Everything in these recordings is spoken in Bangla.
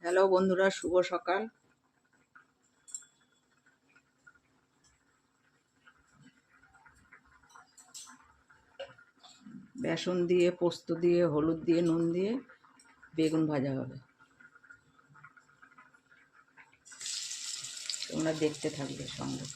হ্যালো বন্ধুরা, শুভ সকাল। বেসন দিয়ে, পোস্ত দিয়ে, হলুদ দিয়ে, নুন দিয়ে বেগুন ভাজা হবে। তোমরা দেখতে থাকবে সঙ্গে।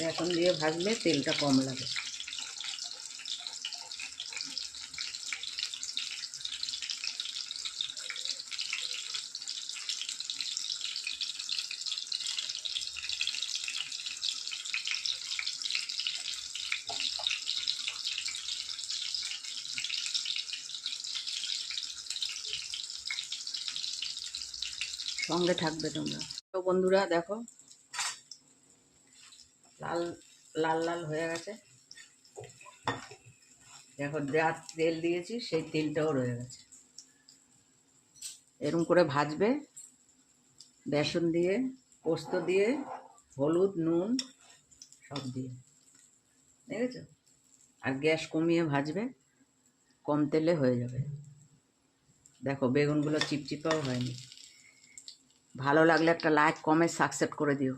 বেসন দিয়ে ভাজলে তেলটা কম লাগে। সঙ্গে থাকবে তোমরা। তো বন্ধুরা দেখো, লাল লাল লাল হয়ে গেছে। দেখো, যা তেল দিয়েছি সেই তেলটাও রয়ে গেছে। এরকম করে ভাজবে, বেসন দিয়ে, পোস্ত দিয়ে, হলুদ, নুন সব দিয়ে, দেখেছো? আর গ্যাস কমিয়ে ভাজবে, কম তেলে হয়ে যাবে। দেখো, বেগুনগুলো চিপচিপাও হয়নি। ভালো লাগলে একটা লাইক, কমেন্ট, সাবস্ক্রাইব করে দিও।